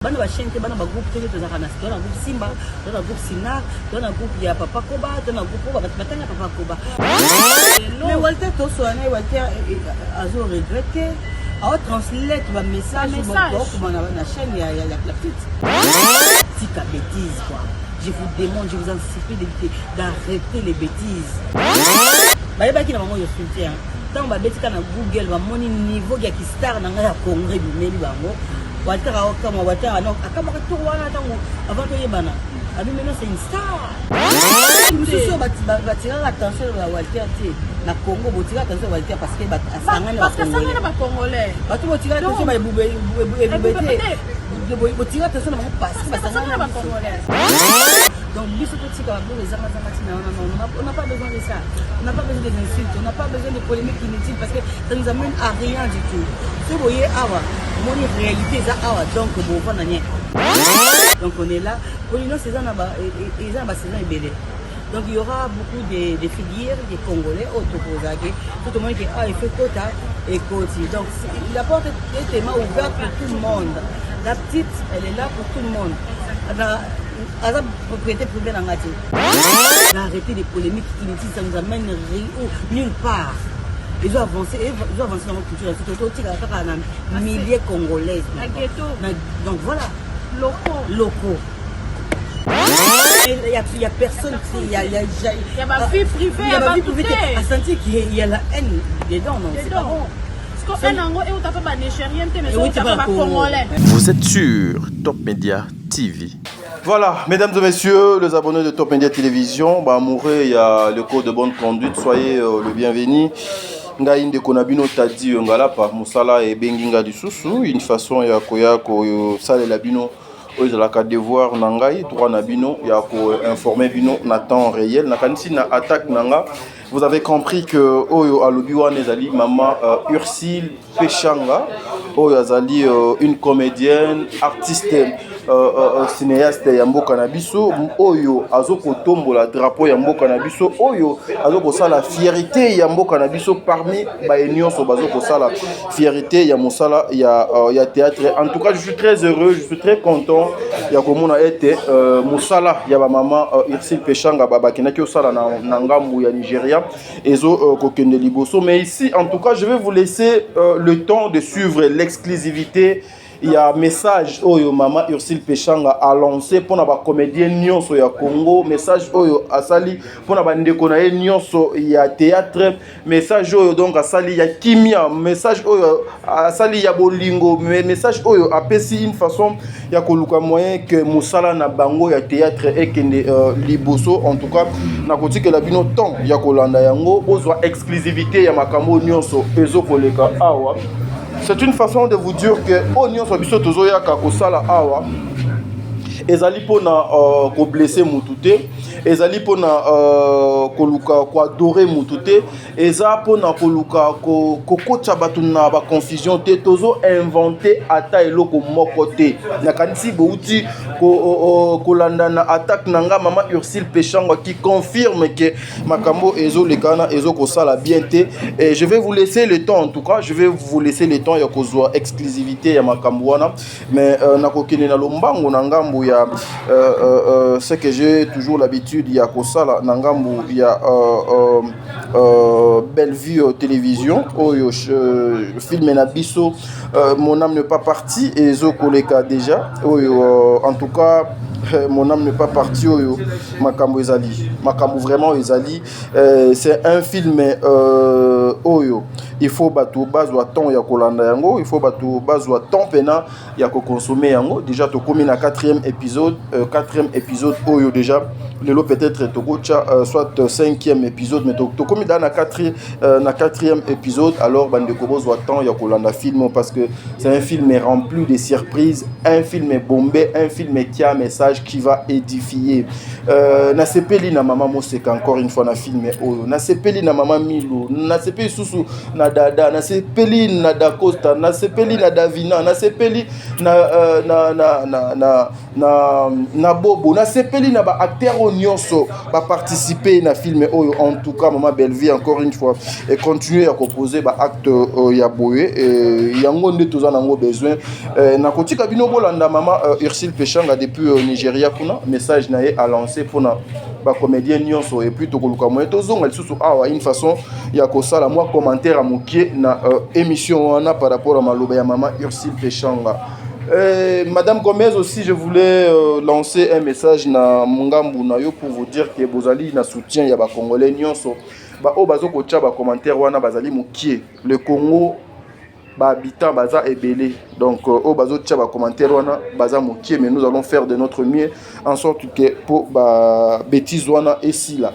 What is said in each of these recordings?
Bana ba chaîne te bana ba groupe te to zakana to na groupe Simba to na groupe Sinar to na groupe ya Papa Koba to na groupe ba batanga Papa Koba. Mais Walter to so na Walter azo regretter a translate ba message bon na chaîne ya la petite. Tika bêtise quoi. Je vous demande, je vous en supplie d'arrêter les bêtises. Ba ba ki na maman yo soutien. Tant ba bêtise na Google ba moni niveau ya ki star na nga ya Congrès bi meli bango. Walter a comme Walter a non akama ko tourwana tango avant que yebana abi maintenant c'est une star monsieur so batira attention à Walter ti na Congo botira attention à Walter parce que sangana ba congolais batu botira attention ba bubete botira attention na parce que sangana ba congolais. Donc biso petit ka bo les on n'a pas besoin de ça, on n'a pas besoin des insultes, on n'a pas besoin de polémiques inutiles parce que ça nous amène à rien du tout. Si vous voyez awa mon réalité ça awa donc bon on rien. Donc on est là pour nous c'est ça na ba et ça ba c'est ça belé. Donc il y aura beaucoup de figures des Congolais autoposés tout le monde qui il fait quota et quoti. Donc la porte est tellement ouverte pour tout le monde. La petite elle est là pour tout le monde. Azab propriété privée dans Ngati. Arrêter les polémiques inutiles, ça nous amène nulle part. Ils ont avancé dans notre culture. C'est tout un milliers congolais. Donc voilà. Locaux. Il y a personne qui il y a ma vie privée. Il y a ma vie privée. À sentir qu'il y a la haine dedans. Non, c'est pas bon. Vous êtes sur Top Media TV. Voilà, mesdames et messieurs, les abonnés de Top Media Télévision, Mouré, il y a le code de bonne conduite, soyez le bienvenu. Ngaïn de Konabino Tadi Ngalapa, Moussala et Benginga du Soussou, une façon ya koya ko sale labino aux la carte devoir nangai, droit nabino, ya ko informer bino na temps réel, na kanisi na attaque nanga. Vous avez compris que Oyo Alobiwa Nezali, maman Ursule Pechanga, Oyo Azali, une comédienne, artiste, cinéaste Yambo Kanabiso, Oyo Azoko Tombo, la drapeau Yambo Kanabiso, Oyo Azoko Sala, fierté Yambo Kanabiso parmi Baenion Sobazoko Sala, fierté Yamosala, ya théâtre. En tout cas, je suis très heureux, je suis très content. Yakomona été Moussala, Yaba maman Ursule Pechanga, Baba Kenaki Osala Nangambu ya Nigeria. Mais ici, en tout cas, je vais vous laisser le temps de suivre l'exclusivité. Il y a un message Oyo Maman Ursule Pechanga a lancé pour la comédienne Nyonso ya Congo, message Oyo Asali pour la ndeko na Nyonso ya théâtre, message Oyo donc Asali ya kimia, message Oyo Asali ya bolingo, message Oyo apesi une façon ya koluka moyen que Moussala na bango ya théâtre et que liboso en tout cas na koti que la bino temps ya kolanda yango ozwa exclusivité ya makambo Nyonso ezo koleka awa. C'est une façon de vous dire que Oignon Sobiso Tozoya Kakosala Awa ezali pona ko blesser mutute ezali pona koluka ko adorer mutute eza pona koluka ko kocha batu na ba confusion te tozo inventer ata eloko moko te na kanisi bouti ko landa na attaque nanga maman Ursule Pechanga qui confirme que makambo ezo lekana ezo ko sala bien te. Et je vais vous laisser le temps, en tout cas je vais vous laisser le temps ya kozwa exclusivité ya makambo wana mais na kokene na lombango na ngambo ya ce que j'ai toujours l'habitude, il y a Kosala Nangambu, il y a Bellevue Télévision, film Nabiso, Mon âme n'est pas partie, et Zokoleka déjà, en tout cas. Mon âme n'est pas partie, Makambo Ezali. Makambo vraiment Ezali. C'est un film Oyo. Il faut battre base ou temps ya kolanda yango. Il faut battre base ou temps pena ya ko consommer yango. Déjà to komi na quatrième épisode Oyo déjà. Lelo peut-être tokocha soit cinquième épisode mais to komi dans na quatrième épisode alors bande ko bozo temps ya kolanda film parce que c'est un film rempli de surprises, un film bombé, un film qui a un message message qui va édifier. Na sepeli na maman Moseka encore une fois na film oyo. Na sepeli na maman Milo, na sepeli susu na Dada, na sepeli na Dacosta, na sepeli na Davina, na sepeli na Bobo, na sepeli na ba acteurs nyonso ba participer na film oyo. En tout cas maman Bellevie encore une fois et continuer à composer ba acte ya boye et yango nde toza nango besoin na kotika bino bolanda maman Ursule Pechanga depuis Nigeria kuna message na ye a lancé pour na ba comédien nyonso et puis tokoluka moyen tozonga lisusu awa une façon ya kosala moi commentaire à mokie na émission wana par rapport à maloba ya maman Ursule Pechanga. Madame Gomez aussi, je voulais lancer un message na Mungambu na yo pour vous dire que bozali na soutien ya ba congolais nyonso ba o bazo ko tia ba commentaire wana bazali mokie le Congo ba habitant baza ebele donc o bazo tia ba commentaire wana baza mokie mais nous allons faire de notre mieux en sorte que pour ba bêtise wana ici là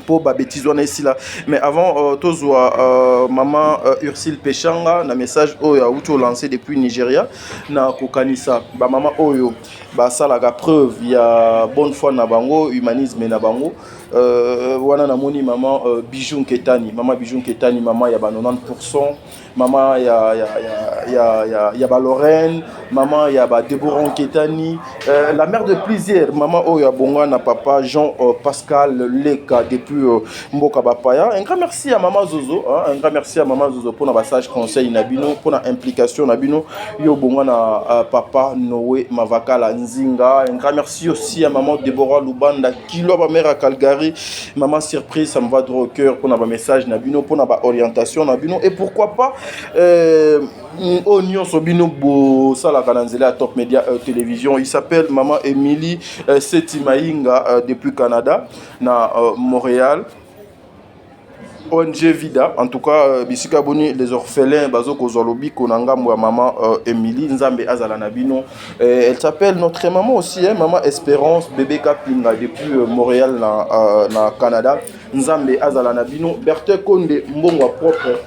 pour ba bêtise wana ici là mais avant tozwa maman Ursule Pechanga na message oyo auto lancé depuis Nigeria na kokanisa ba maman oyo ba sala ga preuve ya bonne foi na bango humanisme na bango wana na moni maman Bijou Nketani maman ya ba 90% maman ya ba Lorraine maman ya ba Deborah Nketani la mère de plusieurs maman oyo bonga na papa Jean Pascal Leka depuis Mboka Bapaya. Un grand merci à maman Zozo pour na passage conseil na bino pour na implication na bino yo bonga na papa Noé Mavakala Nzinga. Un grand merci aussi à maman Deborah Lubanda Kilo ba mère à Calgary. Maman surprise, ça me va droit au cœur pour na ba message na bino pour na ba orientation na bino et pourquoi pas Oignon Sobino Bo Sala Kananzela à Top Media Télévision. Il s'appelle maman Emily Setimainga depuis Canada na Montréal. ONG Vida, en tout cas, bisika boni les orphelins bazo kozolobi konanga mwa maman Emily Nzambe Azala Nabino. Elle s'appelle notre maman aussi, hein, maman Espérance bébé Kapinga depuis Montréal na Canada. Nzambe Azala Nabino. Berthe Konde Mbongwa propre.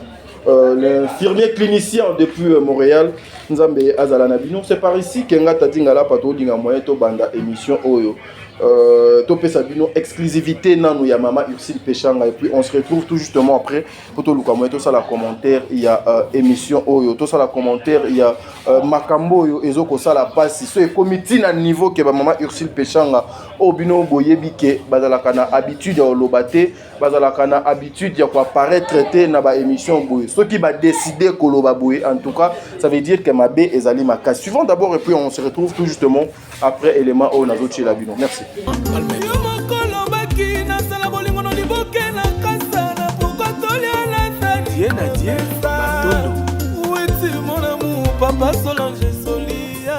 L'infirmier clinicien depuis Montréal, Nzambe Azala Nabino. C'est par ici qu'Enga Tadingala Pato Dinga Moyen to banda émission Oyo. Topé Sabino, exclusivité Nanou ya Mama Ursule Pechanga. Et puis on se retrouve tout justement après. Pour tout le ça la commentaire, il y a émission Oyo. Tout ça la commentaire, il y a Makambo Oyo. Ezoko ça la passe. Ce est comité à niveau que Mama Ursule Pechanga. Obino Boyebi ke Bazalakana habitude à Olobate. Bazalakana habitude à quoi paraître traité dans la émission Boye. Ce qui va décider Koloba Boye. En tout cas, ça veut dire que ma B est allée ma case. Suivant d'abord et puis on se retrouve tout justement après élément au Nazochi Labino. Merci. Papa Solange Solia,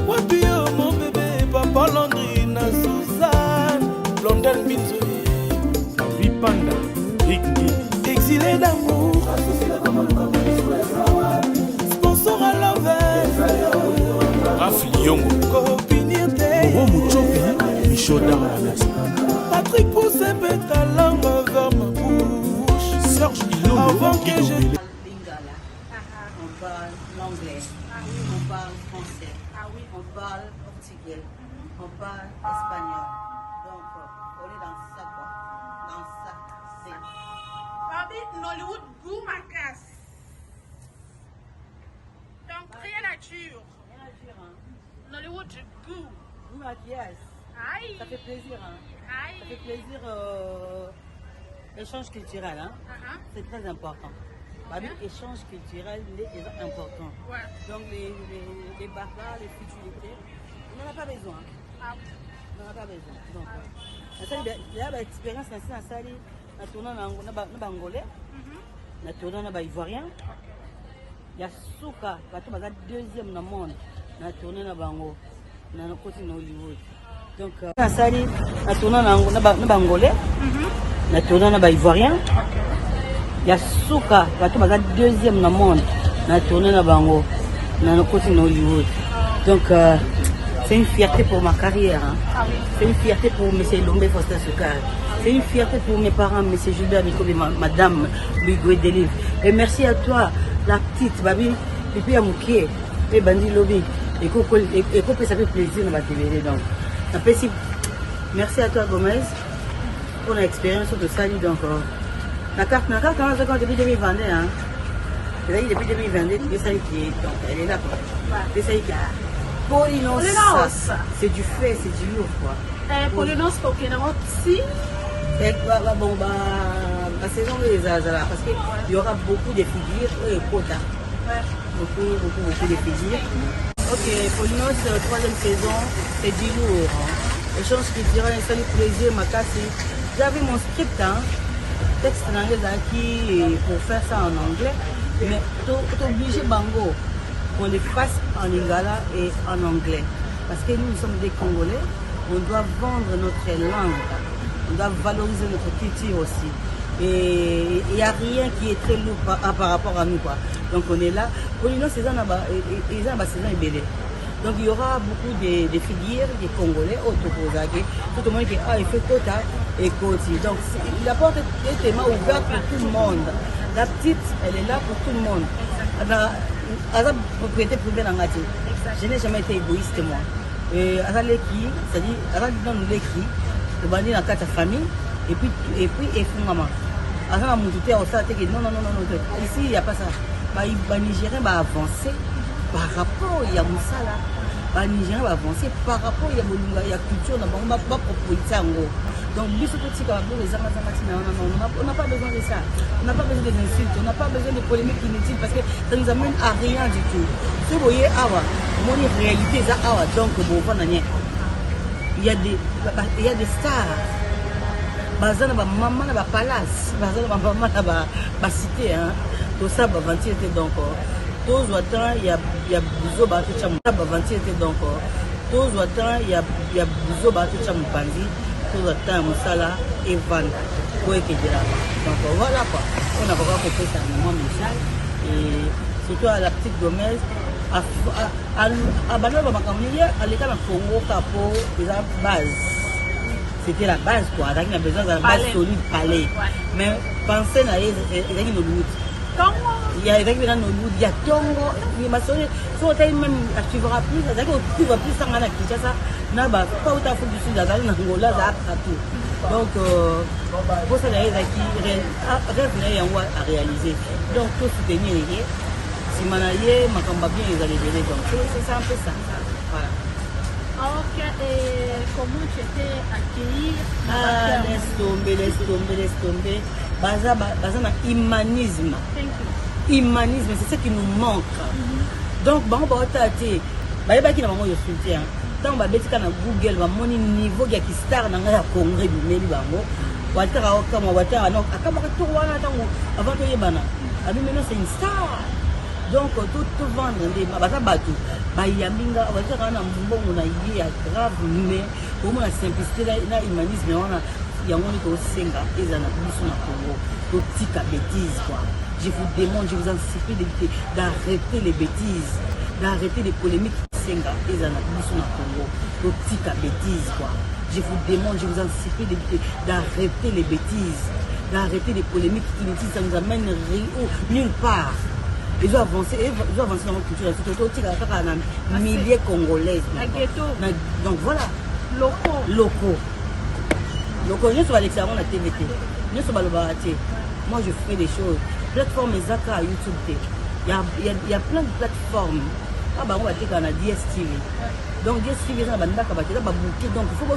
Wapio mon bébé, Papa Landrine Suzanne, Blondel Binzoui, Vipanda, exilé d'amour, sponsor à l'envers, Rafli Yongo, Copiniété, Romuchopi, Michaudin, Patrick Poussin pète ta langue vers ma bouche, Serge Ilongo, avant que je... On parle l'anglais, on parle français, on parle portugais, on parle espagnol. Donc, on est dans ça, quoi. Dans ça, c'est... Babi, Nollywood, goût ma casse. Donc, rien à dire. Rien à dire, hein. Nollywood, goût. Goût à yes. Aïe. Ça fait plaisir, hein. Aïe. Ça fait plaisir, échange culturel, hein. C'est très important. Babi, échange culturel est important. Ouais. Donc les barbares, les futilités, on n'en a pas besoin. Ah. On n'en a pas besoin. Donc, il y a une expérience dans la salle, on a tourné en Angolais, on a tourné en Ivoirien. Il y a Souka, on a deuxième dans le monde, on a tourné en Bango, on a côté de Hollywood. Donc, la salle, on a tourné en Angolais, on a tourné en Ivoirien. Il y a Souka, on a deuxième dans le monde, on a tourné en Bango, on a côté de Hollywood. Donc, c'est une fierté pour ma carrière. Hein. Ah oui. C'est une fierté pour M. Lombe Foster Sukar. C'est une fierté pour mes parents, M. Gilbert Nico et Madame Bigoué Delive. Et merci à toi, la petite Babi, et puis à Mouké, et Bandi Lobby. Et qu'on peut ça fait plaisir dans ma TV. Donc, Merci à toi Gomez pour l'expérience de salut donc. La carte, on a quand depuis 2022 hein. Depuis 2022, c'est ça qui est donc elle est là quoi. C'est ça qui est. Polinos, c'est du fait, c'est du lourd quoi. Polinos Pokémon si. Bon la saison des Azala parce qu'il y aura beaucoup de figures et quota. Beaucoup de figures. Ok, Polinos, 3e saison, c'est du lourd. Les chances qui diront un salut plaisir, ma casse. J'avais mon script, hein, texte en anglais acquis pour faire ça en anglais, mais tu es obligé, Bango, qu'on les fasse en lingala et en anglais. Parce que nous sommes des Congolais, on doit vendre notre langue, on doit valoriser notre culture aussi. Et il n'y a rien qui est très lourd par rapport à nous. Quoi. Donc on est là. Pour nous, c'est ça, donc il y aura beaucoup de figures, des Congolais, tout le monde qui a fait quota et quoti. Donc la porte est tellement ouverte pour tout le monde. La petite, elle est là pour tout le monde. Elle a propriété privée dans la tête. Je n'ai jamais été égoïste moi. Elle a l'écrit, c'est-à-dire, elle a dans l'écrit, le bandit dans la famille, et puis maman. Elle a monté au stade non. Ici, il n'y a pas ça. Les Nigériens vont avancer par rapport à Moussala. Les Nigériens vont avancer par rapport à la culture, on n'a pas propriété en gros. Donc, on n'a pas besoin de ça. On n'a pas besoin des insultes, on n'a pas besoin de polémiques inutiles parce que ça nous amène à rien du tout. Si vous voyez, mon réalité, donc, il y a des stars. Bazana ba maman na ba palace, bazana ba maman na ba cité hein. Tout ça ba ventir donc. Tous autant il y a buzo ba tout chamu ba ventir donc. Tous autant il y a buzo ba tout chamu pandi, tous autant musala et van pour que dira. Donc voilà quoi. On a pas compris ça maman Michel et surtout à la petite Gomez à Banoba Makamia à l'état de Congo capo déjà base. C'était la base quoi, il a besoin d'une base solide, palais. Mais pensez à il y a une Hollywood. Il y a Hollywood, il y a Tongo, il m'a sonné, si on même tu verras plus, tu vas plus en Kinshasa, n'a pas au Tafou du Sud, dans Angola, ça a tout. Donc, pour ça, il y a rêve à réaliser. Donc, tout soutenir, si Manaye, Makamba bien, ils allaient venir. Donc, c'est un peu ça. Voilà. Ok, et comment tu étais accueilli? Laisse tomber. Baza humanisme. Humanisme, c'est ce qui nous manque. Donc, bon, bah, qui n'a pas de soutien. Tant que tu as Google, mon niveau qui est star dans la Congrès du Meli Bango, avant que tu maintenant c'est une star. Donc, tout vendre des bateaux. Bayambinga, on va dire qu'on a un bon grave, mais pour moi, la simplicité, la humanisme, il y a un peu de senga, et ça n'a plus son Congo. Donc, tika bêtises, quoi. Je vous demande, je vous en supplie d'arrêter les bêtises, d'arrêter les polémiques senga, et ça n'a plus son Congo. Donc, tika bêtises, quoi. Je vous demande, je vous en supplie d'arrêter les bêtises, d'arrêter les polémiques inutiles, ça nous amène nulle part. Ils ont avancé dans notre culture, c'est un milliers congolais. Donc voilà. Locaux. Nous sommes à l'extérieur de la TVT. Nous sommes à l'Obarati. Moi je fais des choses. Plateforme Zaka à YouTube. Il y a plein de plateformes. Ah bah on va dire qu'on a DSTV. Donc DSTV ça va nous bouquer. Donc il faut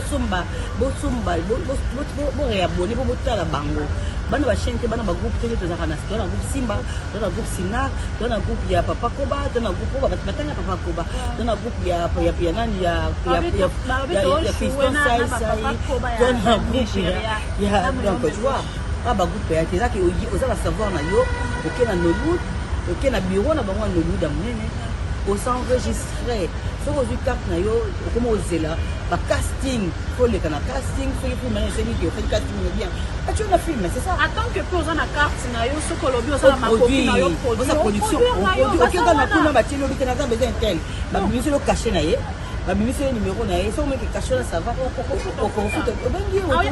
réabonner pour la bango. Bana ba chaîne bana ba groupe télé to zakana dans un groupe Simba, dans un groupe Sina, dans un groupe ya Papa Koba, dans un groupe batanga Papa Koba, dans un groupe ya nani ya Fiston Sai, dans un groupe ya donc tu vois ah ba groupe ya teza ki oza la savoir na yo OK na Nollywood, OK na bureau na bango Nollywood amnene au s'enregistrer sur aux carte na yo comment oser là ba casting faut les kana casting faut les filmer c'est lui qui fait casting bien ah tu as filmé c'est ça attends que pour na carte na yo ce que l'obio ça ma copine na yo production OK dans la kuna ba tilo bi tena besoin tel ba bimisi le cacher na ye ba bimisi le numéro na ye so me que cacher ça va au foot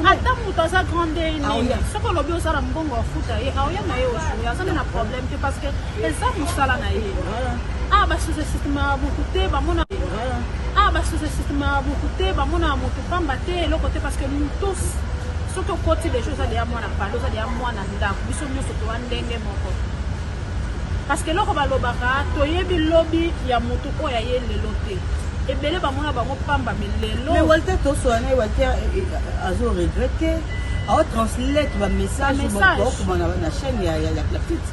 attends muto ça grande ni ce que l'obio ça mbongo futa ye a ya na yo ça na problème parce que ça musala na ye ah bah ce système a beaucoup de bah mon ah bah système beaucoup te ba mona moto pamba te le côté parce que nous tous surtout côté des choses à moi na palo ça dia moi na ndako biso nyoso to ndenge moko parce que loko balobaka toyebi lobby ya moto oya ye lelo te ebele ba mona bango pamba milelo mais Walter to soane Walter azo regretter a translate ba message pour na chaîne ya la petite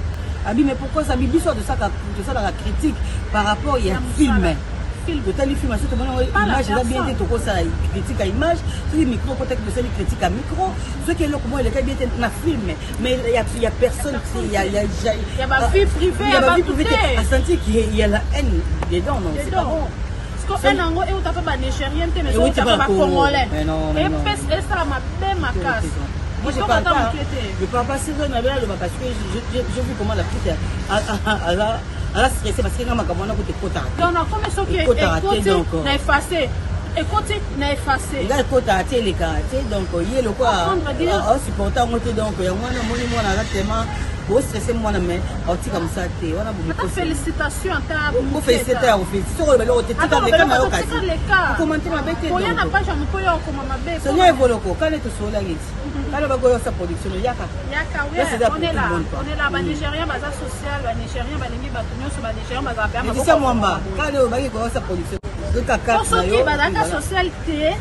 abi mais pourquoi ça bibi sort de ça la critique par rapport il y a film total film c'est bon image là bien été to ça critique à image sur micro peut-être que c'est critique à micro ce qui est là comment il est bien na film mais il y a personne il y a ma vie privée il y a ma vie privée à sentir qu'il y a la haine dedans non c'est pas bon parce que un ango et tu pas nigérien mais tu pas congolais et pèse ça ma belle ma casse. Moi je parle pas saison na bela parce que j'ai vu comment la petite elle a stressé parce que quand makamona côté kota non comme ça qui est na effacé écoutez na effacé il a kota les quartiers donc il est le quoi supportant monter donc il y a moi na tellement beau stressé moi mais oti comme ça té on a beaucoup félicitations à ta vous féliciter au fait sur le lote tika les caméras commenter ma bête il y a na page on peut y comment ma bête c'est bien voloko quand est sur la liste quand va goyo sa production yaka oui on est là ba nigérien baza social ba nigérien ba lingi ba tunyo so ba nigérien baza ba ma c'est mwamba quand va goyo sa production de kaka na yo ba socialité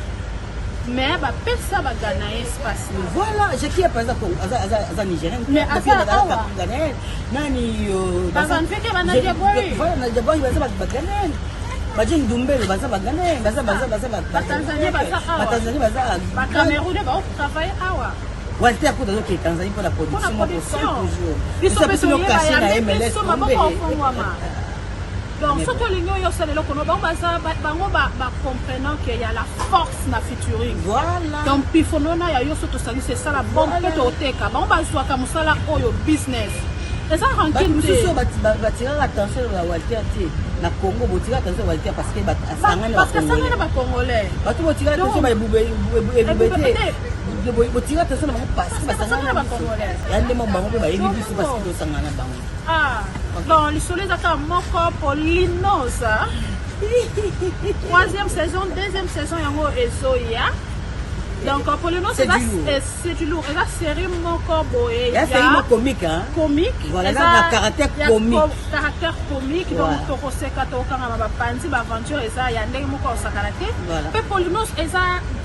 mais ba pesa ba gana espace voilà je qui par exemple à nigérien mais à ça nani bazan feke ba na diaboy voilà na diaboy ba gana Bajin Dumbele baza bagane baza Tanzanie baza ba Cameroun ba travailler awa Walter ko dazo ke Tanzanie pour la production toujours biso beso caché na MLS donc surtout les gens yo sale lokono bango ba comprenant qu'il y a la force na featuring voilà donc pifonona ya yo surtout c'est ça la bonne peut oteka bango ba zwa ka musala oyo business ça ranking mususu batira attention à Walter na Congo botira attention à Walter parce que sangana ba congolais batu botira attention ba botira attention na parce que sangana ba congolais yande mo bango ba yebi biso parce que sangana bango bon les soleils aka moko Polinos troisième saison deuxième saison yango ezoya donc Polinos c'est du lourd et la série moko boye la série comique hein comique voilà la caractère comique donc to koseka to kanga ba panzi ba aventure eza ya ndenge moko osakana te pe Polinos eza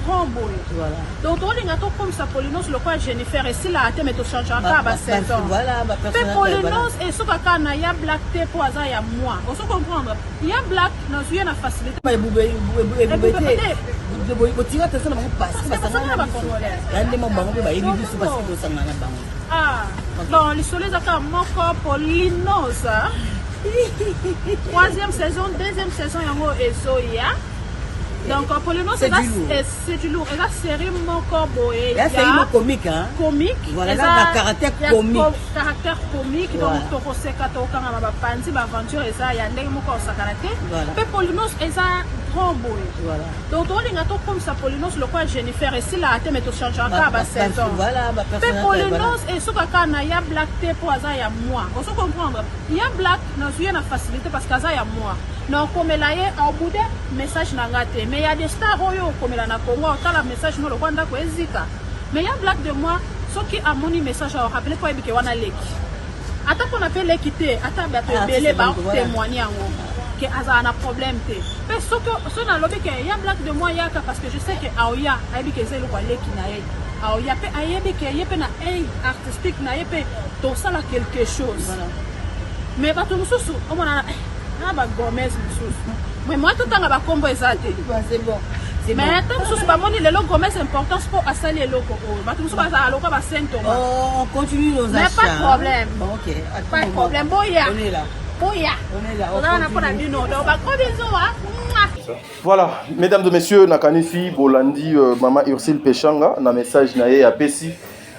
grand boye voilà donc on linga to comme ça Polinos le quoi Jennifer et si la te mais to changera pas ba saison voilà ba personnage pe Polinos et so kaka na ya black te pour aza ya moi on se comprendre il y a black na suya na facilité ba botira attention na parce que sangana ba congolais yande mo bango ba yebi biso parce que sangana bango bon les soleils aka moko Polinos troisième saison deuxième saison yango ezoya donc Polinos c'est du lourd et la série moko boye la série comique hein comique voilà la caractère comique donc to koseka to kanga ba panzi ba aventure eza ya ndenge moko osakana te pe Polinos eza grand boye voilà donc on linga to comme ça Polinos le quoi Jennifer et si la te mais to changera pas ba saison voilà ba pe Polinos et so kaka na ya black te pour aza ya moi on se comprendre il y a black na suya na facilité parce que aza ya moi non comme la ye au bout de message na ngate mais il y a des stars oyo comme la na Congo tala message no le kwanda ko ezika mais il y a black de moi ce qui a mon message à rappeler pour que wana leki ata qu'on appelle l'équité ata ba to belé ba témoigner yango que aza na problème te mais ce que ce na lobby que il y a black de moi yaka parce que je sais que aoya ayebi que c'est le kwa leki na ye aoya pe ayebi que yepe na artistique na yepe to sala quelque chose voilà mais ba to mususu o mona ba Gomez mususu mais moi tout temps ba combo ezate c'est bon mais tant mususu ba moni lelo Gomez importance pour asali eloko o ba mususu ba za aloko ba sento on continue nos achats mais pas de problème bon OK pas de problème boya on est là on a pour la bino donc ba ko biso wa voilà mesdames et messieurs nakanifi bolandi maman Ursule Pechanga na message na ye ya pesi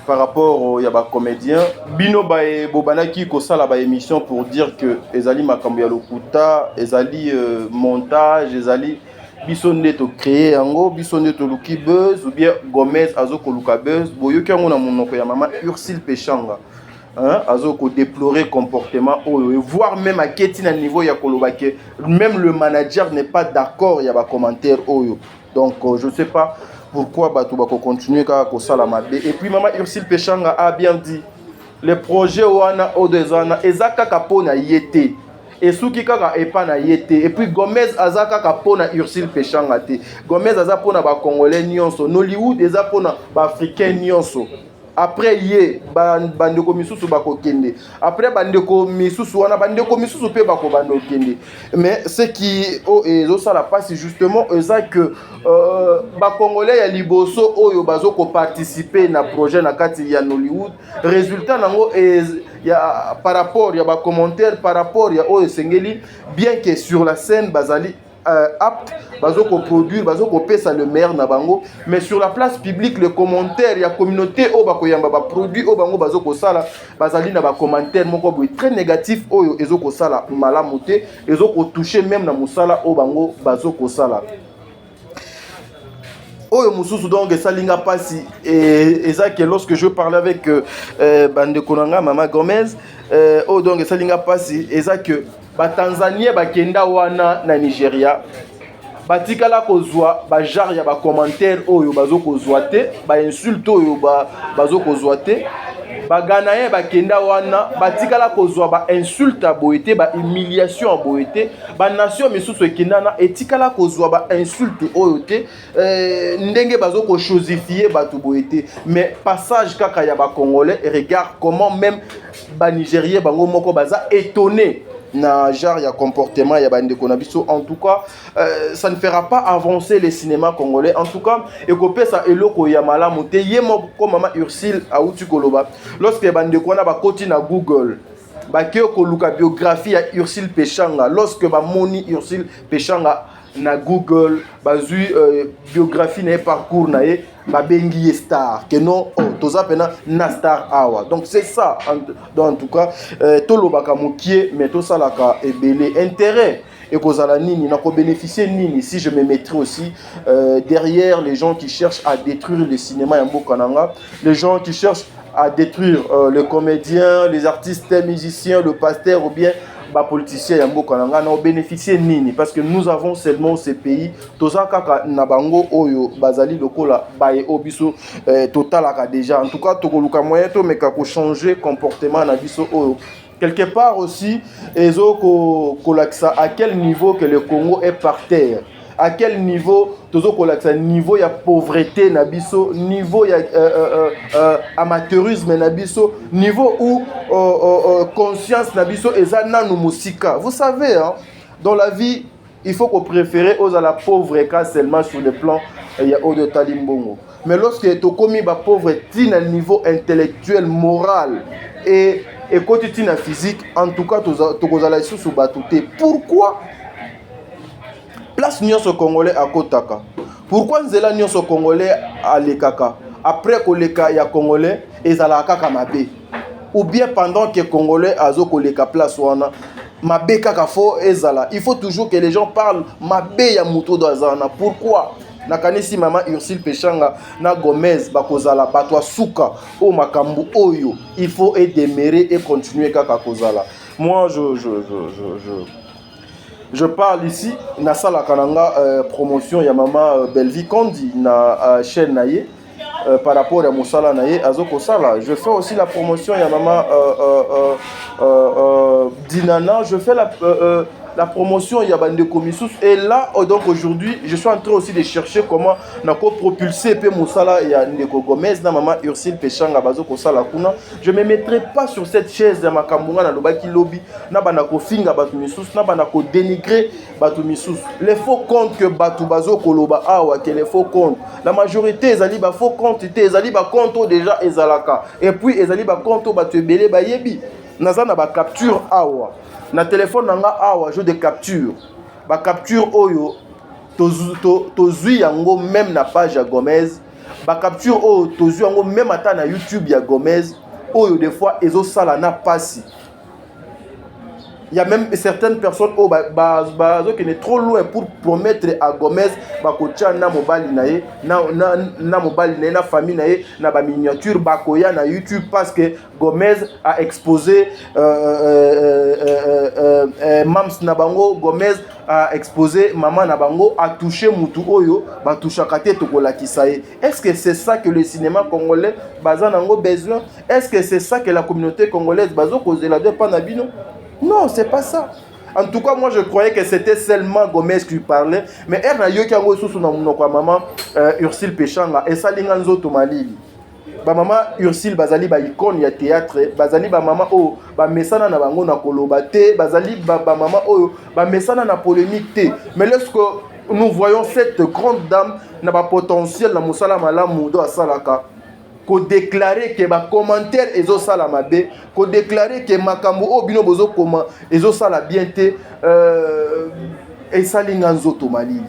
par rapport au yaba comédien bino bae bobanaki ko sala ba émission pour dire que ezali makambo ya lokuta ezali montage ezali biso neto créer yango biso neto luki buzz ou bien Gomez azo ko luka buzz boyoki yango na monoko ya maman Ursule Pechanga hein, azoko déplorer comportement et voire même à ketina niveau ya kolobake même le manager n'est pas d'accord il y a ba commentaire oyo donc je sais pas pourquoi batu bako continuer ka ko sala mabe et puis maman Ursule Pechanga a bien dit les projets wana odezana ezaka kapona yete et souki kaka epa na yete et puis Gomez azaka kapona Ursule Pechanga te Gomez aza pona ba congolais nyonso Nollywood eza pona ba africain nyonso. Après ye bandeko misusu bako kende après bandeko misusu wana bandeko misusu pe bako bando kende mais ce qui ezo sala passe justement eza que ba congolais ya liboso oyo bazoko participer na projet na kati ya Nollywood résultat nango ya par rapport ya ba commentaire par rapport ya oyo sengeli bien que sur la scène bazali apte bazoko produire bazoko pesa le maire na bango mais sur la place publique les commentaires ya communauté o bako yamba ba produit o bango bazoko sala bazali na ba commentaire moko boy très négatif oyo ezoko sala malamu te ezoko toucher même na musala o bango bazoko sala oyo mususu donc esalinga pasi et ça que lorsque je parlais avec bande konanga Mama Gomez oyo donc esalinga pasi et ça que ba Tanzania ba kenda wana na Nigeria batikala kozwa ba genre ya ba commentaire oyo bazoko zwa te ba insulte oyo bazoko zwa te ba Ghanéen ba kenda wana batikala kozwa ba insulte boyete ba humiliation boyete ba nation misusu ekendana etikala kozwa ba insulte oyo te ndenge bazoko chosifier batu boyete mais passage kaka ya ba congolais regarde comment même ba nigérien bango moko baza étonné na genre ya comportement ya bandeko na biso en tout cas ça ne fera pas avancer le cinéma congolais en tout cas ekopesa eloko ya malamu te ye moko Mama Ursule auti koloba lorsque bandeko na bakoti na Google bake koluka biographie ya Ursule Pechanga lorsque ba moni Ursule Pechanga na Google bazui biographie na parcours na ye babengi star que non toza pena na star awa donc c'est ça en tout cas tolobaka mokie mais to salaka ebele intérêt et kozala nini na ko bénéficier nini si je me mettrais aussi derrière les gens qui cherchent à détruire le cinéma ya mboka nanga les gens qui cherchent à détruire les comédiens les artistes les musiciens le pasteur ou bien politiciens ya mboka nanga na bénéficier nini parce que nous avons seulement ces pays toza kaka na bango oyo bazali lokola baye obiso totalaka déjà en tout cas tokoluka moyen to meka ko changer comportement na biso oyo quelque part aussi ezo kolakisa à quel niveau que le Congo est par terre à quel niveau tozo kolakisa niveau ya pauvreté na biso niveau ya amateurisme na biso niveau où conscience na biso eza nanu musika vous savez hein, dans la vie il faut qu'on préfère aux à la pauvre cas seulement sur le plan il y a de talimbongo mais lorsque to komi ba pauvre tina niveau intellectuel moral et quotidien physique en tout cas to kozala sous batute pourquoi place nyonso congolais à kotaka pourquoi nzela nyonso congolais à lekaka après koleka ya congolais ezala kaka mabe ou bien pendant que congolais azo koleka place wana mabe kaka fo ezala il faut toujours que les gens parlent mabe ya muto dazana pourquoi nakanisi Mama Ursule Pechanga na Gomez bakozala batwa suka o makambu oyo il faut demeurer et continuer kaka kozala moi je parle ici na sala kananga promotion ya Mama Belvi Kondi na chaîne naye par rapport à Moussala naye azoko sala je fais aussi la promotion ya Mama Dinana je fais la promotion il y a bandeko misusu et là donc aujourd'hui je suis en train aussi de chercher comment nako propulser pe Moussala ya ndeko Gomez na Mama Ursule Pechanga bazoko sala kuna je me mettrai pas sur cette chaise ya makambunga na lobaki lobby na banako finga batu misusu na banako dénigrer batu misusu les faux comptes que batu bazoko loba awa que les faux comptes la majorité ezali ba faux comptes te ezali ba compte déjà ezalaka et puis ezali ba compte batu ebele ba yebi naza na ba capture awa na téléphone nanga awa jeu de capture ba capture oyo tozui yango même na page ya Gomez ba capture oyo tozui yango même ata na YouTube ya Gomez oyo des fois ezo sala na pasi Il y a même certaines personnes qui sont trop loin pour promettre à Gomez bakocha na mobile nae na mobile nae na famille nae na ba miniature bakoya na YouTube parce que Gomez a exposé Mams na bango. Gomez a exposé maman na bango, a touché mutu oyo ba toucha kate tokola kisaye. Est-ce que c'est ça que le cinéma congolais bazan nango besoin? Est-ce que c'est ça que la communauté congolaise bazo causer la deux panabino? Non, c'est pas ça. En tout cas, moi je croyais que c'était seulement Gomez qui parlait. Mais elle a eu maman Ursule Péchanga et ça linganzo tomalili. Ba maman Ursule bazali ba icône ya théâtre, bazali ba maman o ba mesana na bango na koloba te, bazali ba maman o ba mesana na polémique te. Mais lorsque nous voyons cette grande dame na ba potentiel na musala malamu do asalaka, ko déclarer que ba commentaire ezo sala mabe, ko déclarer que makambo o bino bozo comment ezo sala bien te esalinganzo tomalili.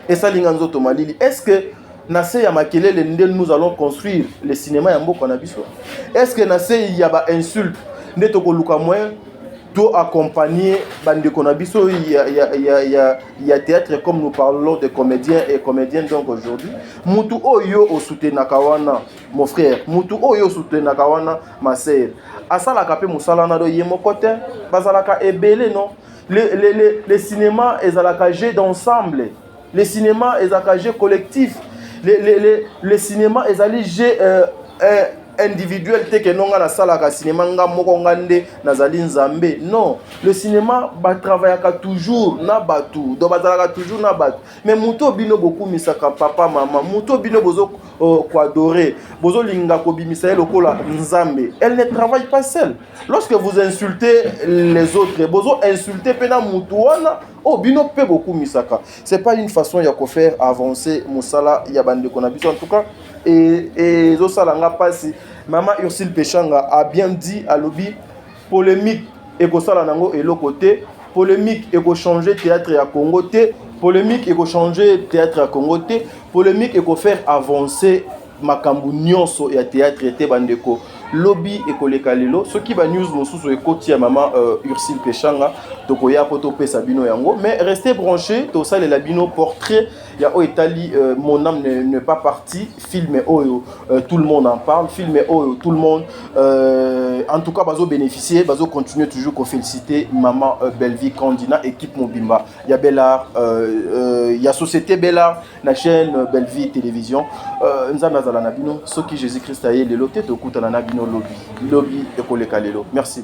Esalinganzo tomalili. Est-ce que Nassé ya makelele ndel nous allons construire le cinéma ya mboka na biso? Est-ce que Nassé ya ba insulte ndeto ko luka moyen to accompagner bande ko na biso ya théâtre comme nous parlons de comédiens et comédiennes donc aujourd'hui. Mutu oyo o soutenaka wana mon frère, mutu oyo soutenaka wana ma sœur. Asala kapé musala na do yemo côté bazalaka ebele non. Le cinéma ezalaka jeu d'ensemble. Le cinéma ezalaka jeu collectif. Le cinéma ezali jeu individuel te que non na sala ka cinéma nga moko ngande nazali nzambe. Non, le cinéma ba travaillaka toujours na batu, do bazalaka toujours na batu. Mais muto bino beaucoup misaka papa maman, muto bino bozo ko adorer, bozo linga ko bimisa lokola nzambe. Elle ne travaille pas seule. Lorsque vous insultez les autres, bozo insulter pena mutu wana, oh bino pe beaucoup misaka. C'est pas une façon ya ko faire avancer musala ya bande ko na biso en tout cas. Et Zosalanga Passi, Maman Ursule Péchanga a bien dit à l'objet polémique et que ça nango et l'autre côté polémique et que changer théâtre à Congo té polémique et que changer théâtre à Congo té polémique et que faire avancer makambu nyonso ya théâtre té bandeko lobby et koleka lelo ce qui va news mosusu et koti ya Maman Ursule Péchanga donc ya poto pe sabino yango mais restez branchés to ça les labino portrait ya o Italie mon âme n'est pas partie film oyo tout le monde en parle film oyo tout le monde en tout cas bazo bénéficier bazo continuer toujours qu'on féliciter Maman Belvi Kandina équipe Mobimba ya Bellar ya société Bellar la chaîne Belvi télévision nzambe azala na bino soki Jésus Christ aye lelo te to kutana na bino lobby et koleka lelo merci.